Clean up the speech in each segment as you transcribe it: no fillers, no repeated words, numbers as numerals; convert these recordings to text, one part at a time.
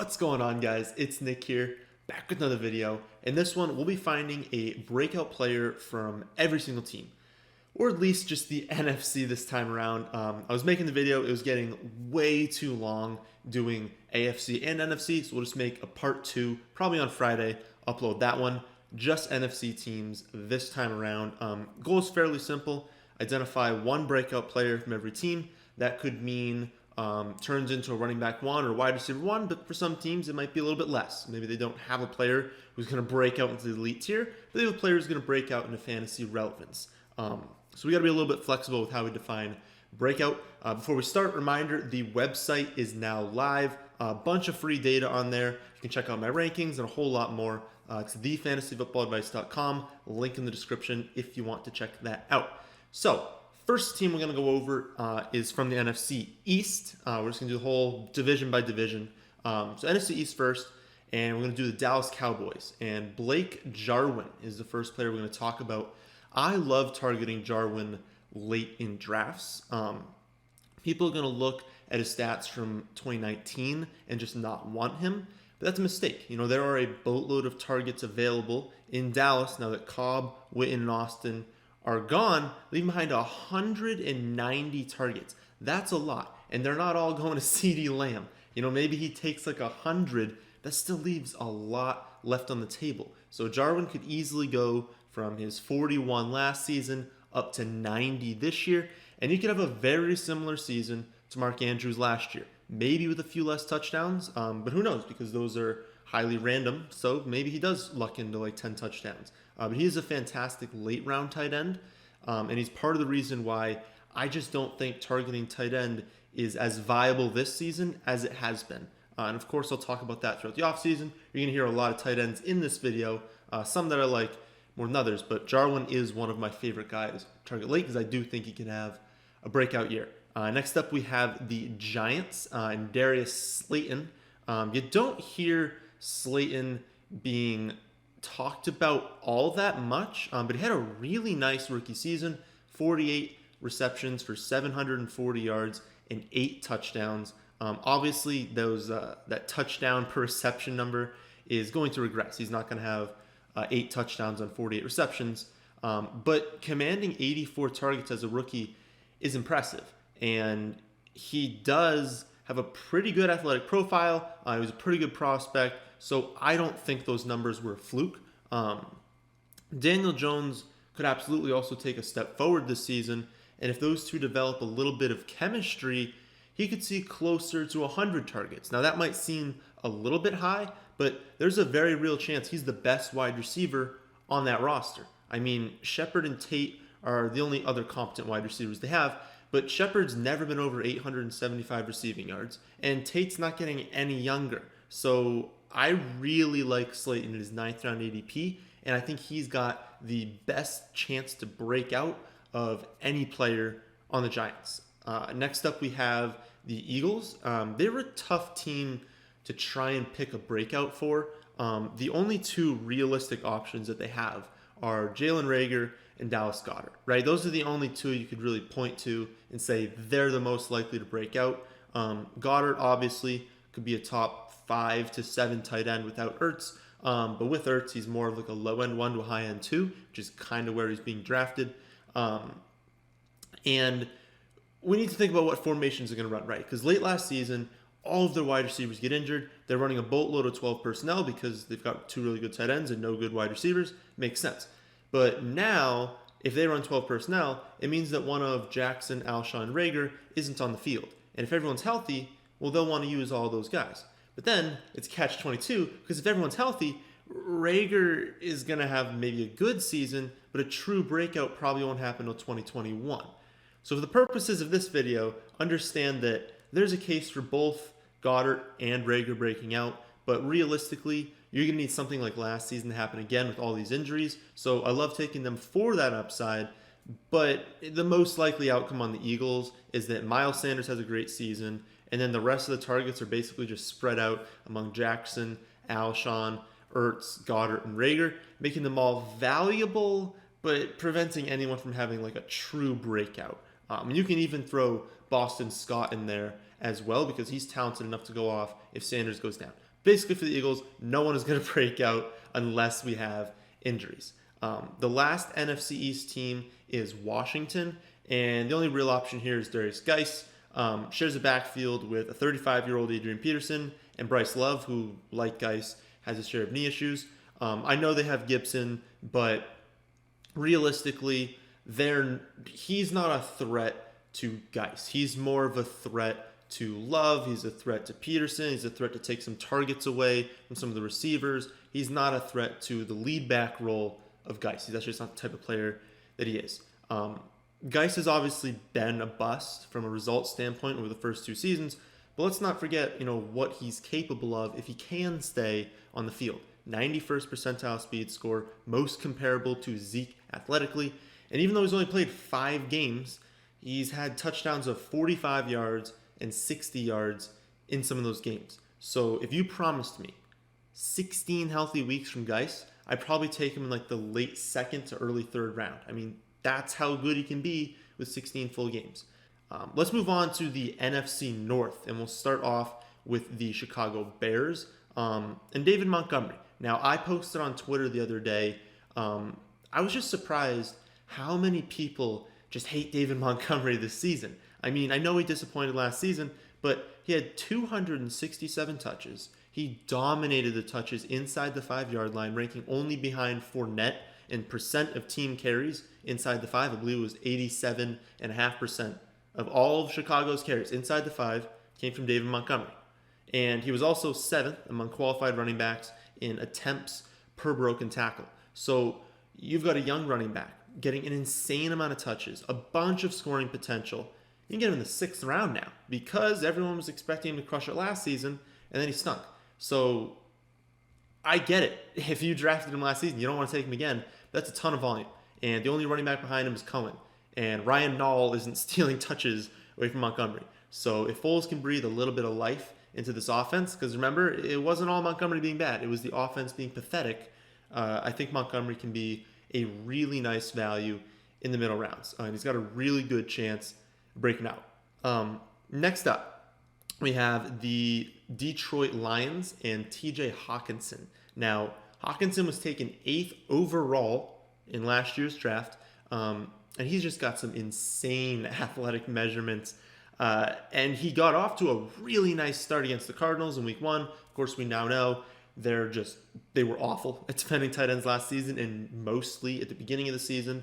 What's going on, guys? It's Nick here, back with another video. In this one, we'll be finding a breakout player from every single team, or at least just the NFC this time around. I was making the video, it was getting way too long doing AFC and NFC, so we'll just make a part 2, probably on Friday, upload that one, just NFC teams this time around. Goal is fairly simple, identify one breakout player from every team. That could mean turns into a running back 1 or wide receiver 1, but for some teams it might be a little bit less. Maybe they don't have a player who's going to break out into the elite tier, but they have a player who's going to break out into fantasy relevance. So we got to be a little bit flexible with how we define breakout. Before we start, reminder, the website is now live. A bunch of free data on there. You can check out my rankings and a whole lot more. It's thefantasyfootballadvice.com. Link in the description if you want to check that out. So, first team we're going to go over is from the NFC East. We're just going to do the whole division by division. So NFC East first, and we're going to do the Dallas Cowboys. And Blake Jarwin is the first player we're going to talk about. I love targeting Jarwin late in drafts. People are going to look at his stats from 2019 and just not want him. But that's a mistake. You know, there are a boatload of targets available in Dallas now that Cobb, Witten, and Austin are gone, leaving behind 190 targets. That's a lot. And they're not all going to CeeDee Lamb. You know, maybe he takes like 100. That still leaves a lot left on the table. So Jarwin could easily go from his 41 last season up to 90 this year. And you could have a very similar season to Mark Andrews last year. Maybe with a few less touchdowns, but who knows, because those are highly random. So maybe he does luck into like 10 touchdowns. But he is a fantastic late round tight end, and he's part of the reason why I just don't think targeting tight end is as viable this season as it has been. And of course, I'll talk about that throughout the offseason. You're going to hear a lot of tight ends in this video, some that I like more than others, but Jarwin is one of my favorite guys to target late because I do think he can have a breakout year. Next up, we have the Giants and Darius Slayton. You don't hear Slayton being talked about all that much, but he had a really nice rookie season, 48 receptions for 740 yards and 8 touchdowns. Obviously, that touchdown per reception number is going to regress. He's not going to have 8 touchdowns on 48 receptions, but commanding 84 targets as a rookie is impressive, and he does have a pretty good athletic profile. He was a pretty good prospect, so I don't think those numbers were a fluke. Daniel Jones could absolutely also take a step forward this season, and if those two develop a little bit of chemistry, he could see closer to 100 targets. Now, that might seem a little bit high, but there's a very real chance he's the best wide receiver on that roster. I mean, Shepard and Tate are the only other competent wide receivers they have, but Shepard's never been over 875 receiving yards, and Tate's not getting any younger. So I really like Slayton in his 9th round ADP, and I think he's got the best chance to break out of any player on the Giants. Next up, we have the Eagles. They're a tough team to try and pick a breakout for. The only two realistic options that they have are Jalen Reagor and Dallas Goedert, right? Those are the only two you could really point to and say they're the most likely to break out. Goddard obviously could be a top 5 to 7 tight end without Ertz, but with Ertz, he's more of like a low end 1 to a high end 2, which is kind of where he's being drafted. And we need to think about what formations are going to run, right? Because late last season, all of their wide receivers get injured. They're running a boatload of 12 personnel because they've got 2 really good tight ends and no good wide receivers. Makes sense. But now, if they run 12 personnel, it means that one of Jackson, Alshon, and Reagor isn't on the field. And if everyone's healthy, well, they'll want to use all those guys. But then it's catch-22, because if everyone's healthy, Reagor is going to have maybe a good season, but a true breakout probably won't happen until 2021. So for the purposes of this video, understand that there's a case for both Goddard and Reagor breaking out, but realistically, you're going to need something like last season to happen again with all these injuries. So I love taking them for that upside, but the most likely outcome on the Eagles is that Miles Sanders has a great season, and then the rest of the targets are basically just spread out among Jackson, Alshon, Ertz, Goddard, and Reagor, making them all valuable, but preventing anyone from having like a true breakout. And you can even throw Boston Scott in there as well because he's talented enough to go off if Sanders goes down. basically for the Eagles, no one is going to break out unless we have injuries. The last NFC East team is Washington, and the only real option here is Darius Geis. Shares a backfield with a 35-year-old Adrian Peterson and Bryce Love, who, like Geis, has a share of knee issues. I know they have Gibson, but realistically, he's not a threat to Geis. He's more of a threat to Love. He's a threat to Peterson. He's a threat to take some targets away from some of the receivers. He's not a threat to the lead back role of Geis. That's just not the type of player that he is. Geis has obviously been a bust from a results standpoint over the first 2 seasons, but let's not forget, what he's capable of if he can stay on the field. 91st percentile speed score, most comparable to Zeke athletically, and even though he's only played 5 games, he's had touchdowns of 45 yards and 60 yards in some of those games. So if you promised me 16 healthy weeks from Geis, I'd probably take him in like the late 2nd to early 3rd round. I mean, that's how good he can be with 16 full games. Let's move on to the NFC North, and we'll start off with the Chicago Bears and David Montgomery. Now, I posted on Twitter the other day, I was just surprised how many people just hate David Montgomery this season. I mean, I know he disappointed last season, but he had 267 touches. He dominated the touches inside the 5-yard line, ranking only behind Fournette in percent of team carries inside the 5. I believe it was 87.5% of all of Chicago's carries inside the 5 came from David Montgomery. And he was also 7th among qualified running backs in attempts per broken tackle. So you've got a young running back getting an insane amount of touches, a bunch of scoring potential. You can get him in the 6th round now because everyone was expecting him to crush it last season, and then he stunk. So I get it. If you drafted him last season, you don't want to take him again. That's a ton of volume. And the only running back behind him is Cohen. And Ryan Nall isn't stealing touches away from Montgomery. So if Foles can breathe a little bit of life into this offense, because remember, it wasn't all Montgomery being bad. It was the offense being pathetic. I think Montgomery can be a really nice value in the middle rounds. And he's got a really good chance breaking out. Next up, we have the Detroit Lions and TJ Hawkinson. Now, Hawkinson was taken 8th overall in last year's draft, and he's just got some insane athletic measurements. And he got off to a really nice start against the Cardinals in week 1. Of course, we now know they were awful at defending tight ends last season and mostly at the beginning of the season.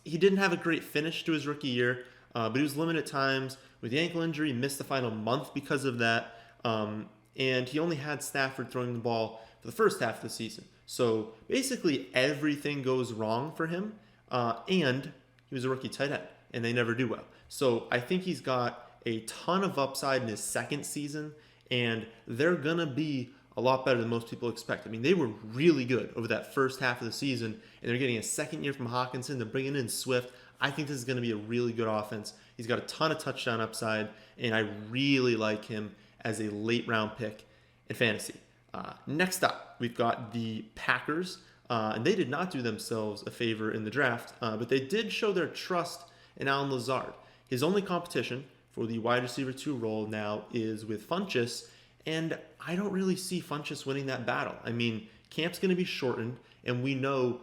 He didn't have a great finish to his rookie year, but he was limited at times with the ankle injury. He missed the final month because of that. And he only had Stafford throwing the ball for the first half of the season. So basically everything goes wrong for him. And he was a rookie tight end, and they never do well. So I think he's got a ton of upside in his 2nd season, and they're going to be a lot better than most people expect. I mean, they were really good over that first half of the season, and they're getting a 2nd year from Hawkinson. They're bringing in Swift. I think this is going to be a really good offense. He's got a ton of touchdown upside, and I really like him as a late-round pick in fantasy. Next up, we've got the Packers, and they did not do themselves a favor in the draft, but they did show their trust in Allen Lazard. His only competition for the wide receiver 2 role now is with Funchess, and I don't really see Funchess winning that battle. I mean, camp's going to be shortened, and we know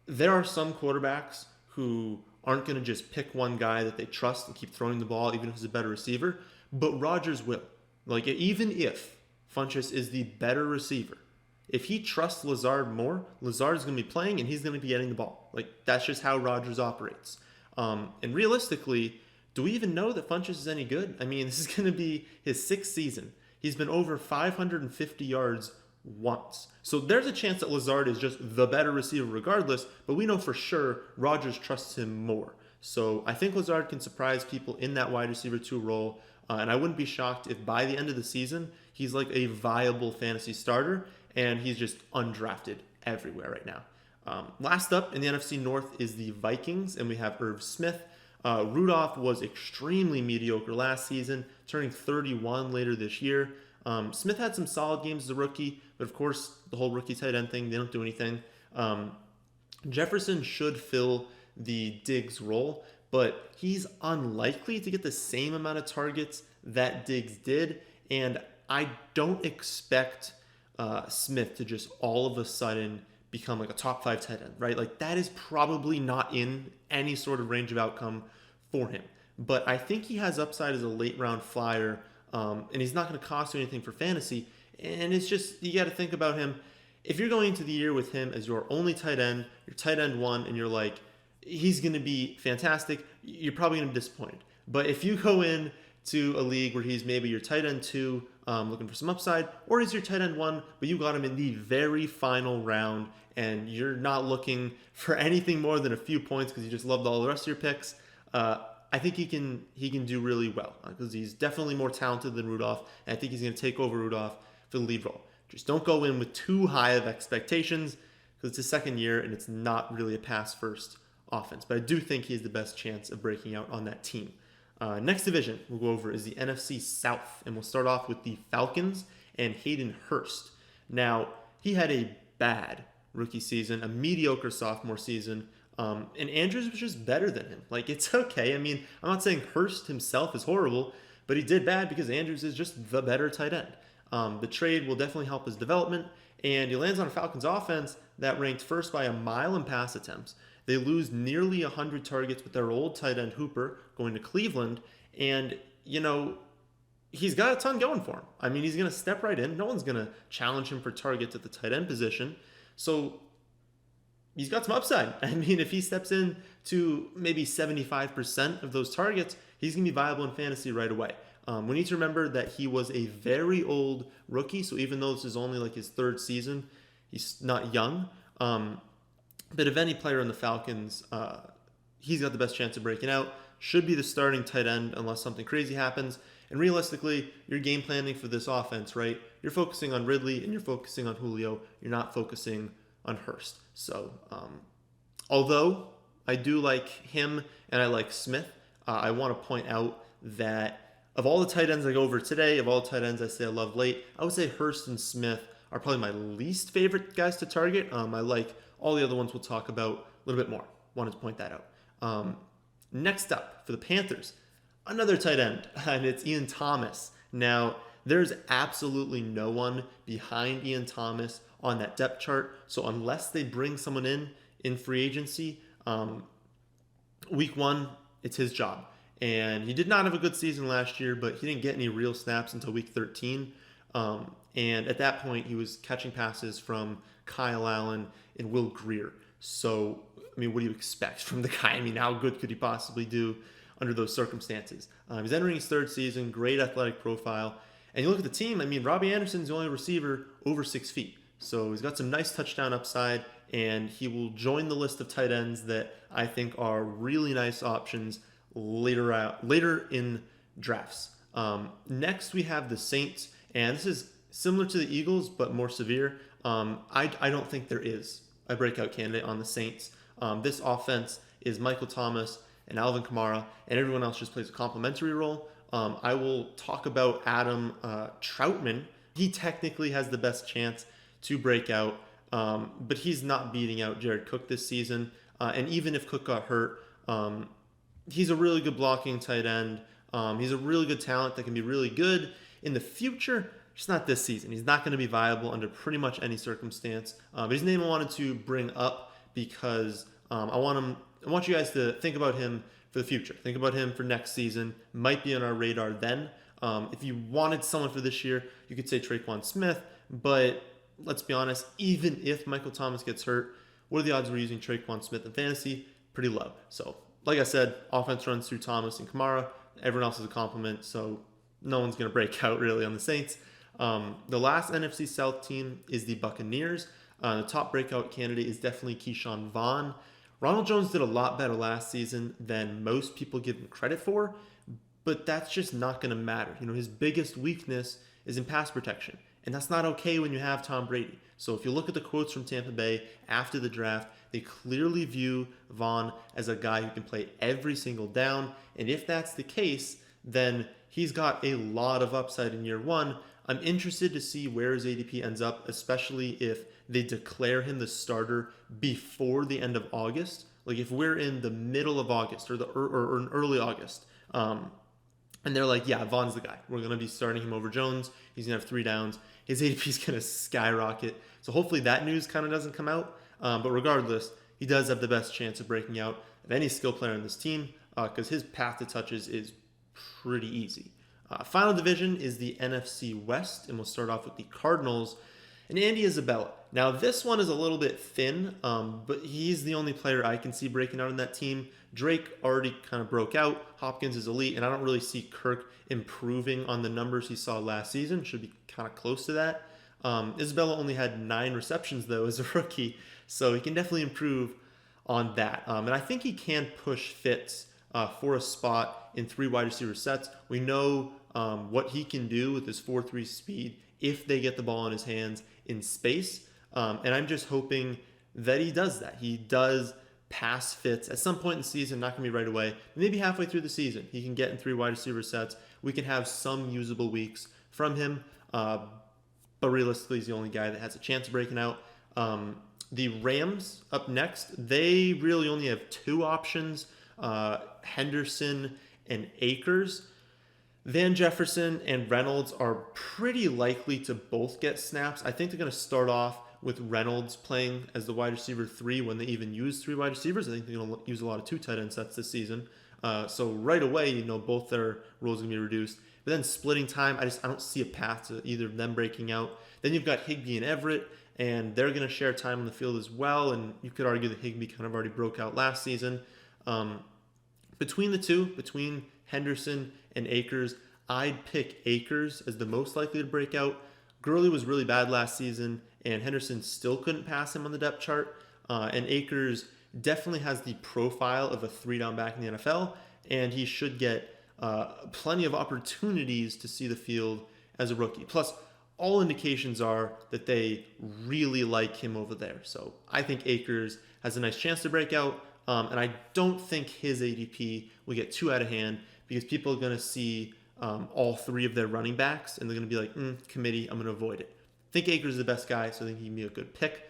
there are some quarterbacks who aren't going to just pick one guy that they trust and keep throwing the ball, even if he's a better receiver, but Rodgers will. Like, even if Funchess is the better receiver, if he trusts Lazard more, Lazard's going to be playing and he's going to be getting the ball. Like, that's just how Rodgers operates. And realistically, do we even know that Funchess is any good? I mean, this is going to be his 6th season. He's been over 550 yards once. So there's a chance that Lazard is just the better receiver regardless, but we know for sure Rodgers trusts him more. So I think Lazard can surprise people in that wide receiver 2 role, and I wouldn't be shocked if by the end of the season, he's like a viable fantasy starter, and he's just undrafted everywhere right now. Last up in the NFC North is the Vikings, and we have Irv Smith. Rudolph was extremely mediocre last season, turning 31 later this year. Smith had some solid games as a rookie, but of course, the whole rookie tight end thing, they don't do anything. Jefferson should fill the Diggs role, but he's unlikely to get the same amount of targets that Diggs did, and I don't expect Smith to just all of a sudden become like a top 5 tight end, right? Like that is probably not in any sort of range of outcome for him. But I think he has upside as a late round flyer, and he's not going to cost you anything for fantasy. And it's just, you got to think about him. If you're going into the year with him as your only tight end, your tight end 1, and you're like, he's going to be fantastic, you're probably going to be disappointed. But if you go in to a league where he's maybe your tight end 2, looking for some upside, or he's your tight end 1, but you got him in the very final round, and you're not looking for anything more than a few points because you just loved all the rest of your picks, I think he can do really well because he's definitely more talented than Rudolph, and I think he's going to take over Rudolph for the lead role. Just don't go in with too high of expectations because it's his second year and it's not really a pass-first offense. But I do think he has the best chance of breaking out on that team. Next division we'll go over is the NFC South, and we'll start off with the Falcons and Hayden Hurst. Now, he had a bad rookie season, a mediocre sophomore season, and Andrews was just better than him. Like, it's okay. I mean, I'm not saying Hurst himself is horrible, but he did bad because Andrews is just the better tight end. The trade will definitely help his development, and he lands on a Falcons offense that ranked first by a mile in pass attempts. They lose nearly 100 targets with their old tight end Hooper going to Cleveland, and, he's got a ton going for him. I mean, he's going to step right in. No one's going to challenge him for targets at the tight end position. So he's got some upside. I mean, if he steps in to maybe 75% of those targets, he's going to be viable in fantasy right away. We need to remember that he was a very old rookie, so even though this is only like his 3rd season, he's not young. But of any player in the Falcons, he's got the best chance of breaking out. Should be the starting tight end unless something crazy happens. And realistically, you're game planning for this offense, right? You're focusing on Ridley and you're focusing on Julio. You're not focusing on Hurst. So, although I do like him and I like Smith, I want to point out that of all the tight ends I go over today, of all the tight ends I say I love late, I would say Hurst and Smith are probably my least favorite guys to target. I like all the other ones we'll talk about a little bit more. Wanted to point that out. Next up, for the Panthers, another tight end, and it's Ian Thomas. Now, there's absolutely no one behind Ian Thomas on that depth chart, so unless they bring someone in free agency, week 1, it's his job. And he did not have a good season last year, but he didn't get any real snaps until week 13. And at that point, he was catching passes from Kyle Allen and Will Grier. So, I mean, what do you expect from the guy? I mean, how good could he possibly do under those circumstances? He's entering his 3rd season, great athletic profile. And you look at the team, I mean, Robbie Anderson's the only receiver over 6 feet. So he's got some nice touchdown upside, and he will join the list of tight ends that I think are really nice options later in drafts. Next, we have the Saints, and this is similar to the Eagles, but more severe. I don't think there is a breakout candidate on the Saints. This offense is Michael Thomas and Alvin Kamara, and everyone else just plays a complementary role. I will talk about Adam Troutman. He technically has the best chance to break out, but he's not beating out Jared Cook this season. And even if Cook got hurt, he's a really good blocking tight end. He's a really good talent that can be really good in the future, just not this season. He's not going to be viable under pretty much any circumstance. But his name I wanted to bring up because I want you guys to think about him for the future. Think about him for next season. Might be on our radar then. If you wanted someone for this year, you could say Traquan Smith. But let's be honest, even if Michael Thomas gets hurt, what are the odds we're using Traquan Smith in fantasy? Pretty low. So, like I said, offense runs through Thomas and Kamara. Everyone else is a complement, so no one's going to break out really on the Saints. The last NFC South team is the Buccaneers. The top breakout candidate is definitely Keyshawn Vaughn. Ronald Jones did a lot better last season than most people give him credit for, but that's just not going to matter. His biggest weakness is in pass protection, and that's not okay when you have Tom Brady. So if you look at the quotes from Tampa Bay after the draft, they clearly view Vaughn as a guy who can play every single down, and if that's the case, then he's got a lot of upside in year 1. I'm interested to see where his ADP ends up, especially if they declare him the starter before the end of August. Like if we're in the middle of August or in early August, And they're like, yeah, Vaughn's the guy. We're going to be starting him over Jones. He's going to have 3 downs. His ADP is going to skyrocket. So hopefully that news kind of doesn't come out. But regardless, he does have the best chance of breaking out of any skill player in this team because his path to touches is pretty easy. Final division is the NFC West, and we'll start off with the Cardinals and Andy Isabella. Now, this one is a little bit thin, but he's the only player I can see breaking out in that team. Drake already kind of broke out. Hopkins is elite, and I don't really see Kirk improving on the numbers he saw last season. Should be kind of close to that. Isabella only had 9 receptions, though, as a rookie, so he can definitely improve on that. And I think he can push Fitz for a spot in 3 wide receiver sets. We know what he can do with his 4.3 speed if they get the ball in his hands in space. And I'm just hoping that he does that. He does pass Fitz at some point in the season, not going to be right away. Maybe halfway through the season, he can get in 3 wide receiver sets. We can have some usable weeks from him. But realistically, he's the only guy that has a chance of breaking out. The Rams up next, they really only have 2 options, Henderson and Akers. Van Jefferson and Reynolds are pretty likely to both get snaps. I think they're going to start off with Reynolds playing as the wide receiver 3 when they even use 3 wide receivers. I think they're going to use a lot of 2 tight end sets this season. So right away, both their roles are going to be reduced. But then splitting time, I don't see a path to either of them breaking out. Then you've got Higbee and Everett, and they're going to share time on the field as well. And you could argue that Higbee kind of already broke out last season. Between the two, between Henderson and Akers, I'd pick Akers as the most likely to break out. Gurley was really bad last season, and Henderson still couldn't pass him on the depth chart. And Akers definitely has the profile of a 3-down back in the NFL, and he should get plenty of opportunities to see the field as a rookie. Plus, all indications are that they really like him over there. So I think Akers has a nice chance to break out, and I don't think his ADP will get too out of hand because people are going to see all 3 of their running backs, and they're going to be like, committee, I'm going to avoid it. I think Akers is the best guy, so I think he can be a good pick.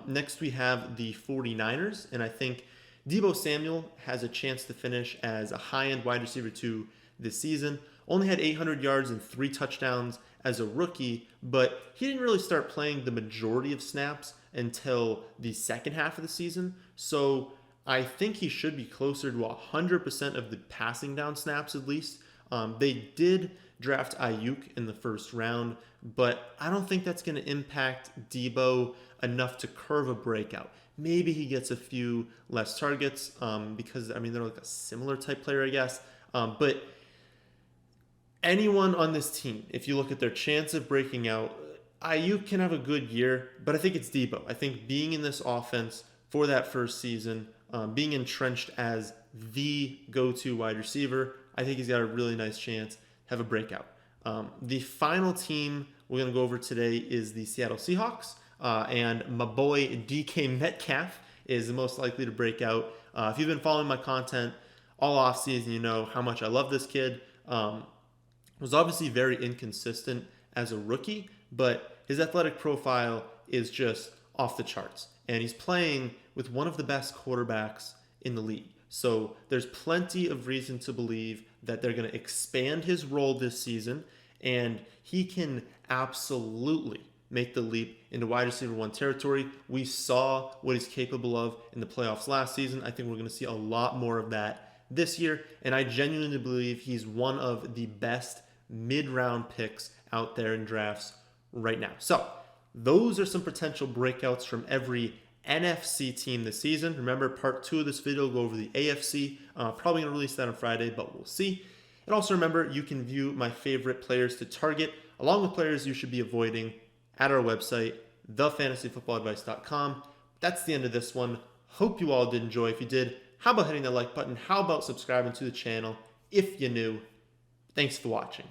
Next, we have the 49ers, and I think Deebo Samuel has a chance to finish as a high-end wide receiver 2 this season. Only had 800 yards and 3 touchdowns as a rookie, but he didn't really start playing the majority of snaps until the second half of the season. So I think he should be closer to 100% of the passing down snaps at least. They did draft Ayuk in the first round, but I don't think that's going to impact Deebo enough to curve a breakout. Maybe he gets a few less targets because, they're like a similar type player, I guess. But anyone on this team, if you look at their chance of breaking out, Ayuk can have a good year, but I think it's Deebo. I think being in this offense for that first season, being entrenched as the go-to wide receiver, I think he's got a really nice chance to have a breakout. The final team we're going to go over today is the Seattle Seahawks, and my boy DK Metcalf is the most likely to break out. If you've been following my content all offseason, you know how much I love this kid. Was obviously very inconsistent as a rookie, but his athletic profile is just off the charts. And he's playing with one of the best quarterbacks in the league. So there's plenty of reason to believe that they're going to expand his role this season, and he can absolutely make the leap into wide receiver 1 territory. We saw what he's capable of in the playoffs last season. I think we're going to see a lot more of that this year, and I genuinely believe he's one of the best mid-round picks out there in drafts right now. So those are some potential breakouts from every NFC team this season. Remember, part 2 of this video will go over the AFC. Probably going to release that on Friday, but we'll see. And also remember, you can view my favorite players to target, along with players you should be avoiding, at our website, thefantasyfootballadvice.com. That's the end of this one. Hope you all did enjoy. If you did, how about hitting the like button? How about subscribing to the channel if you're new? Thanks for watching.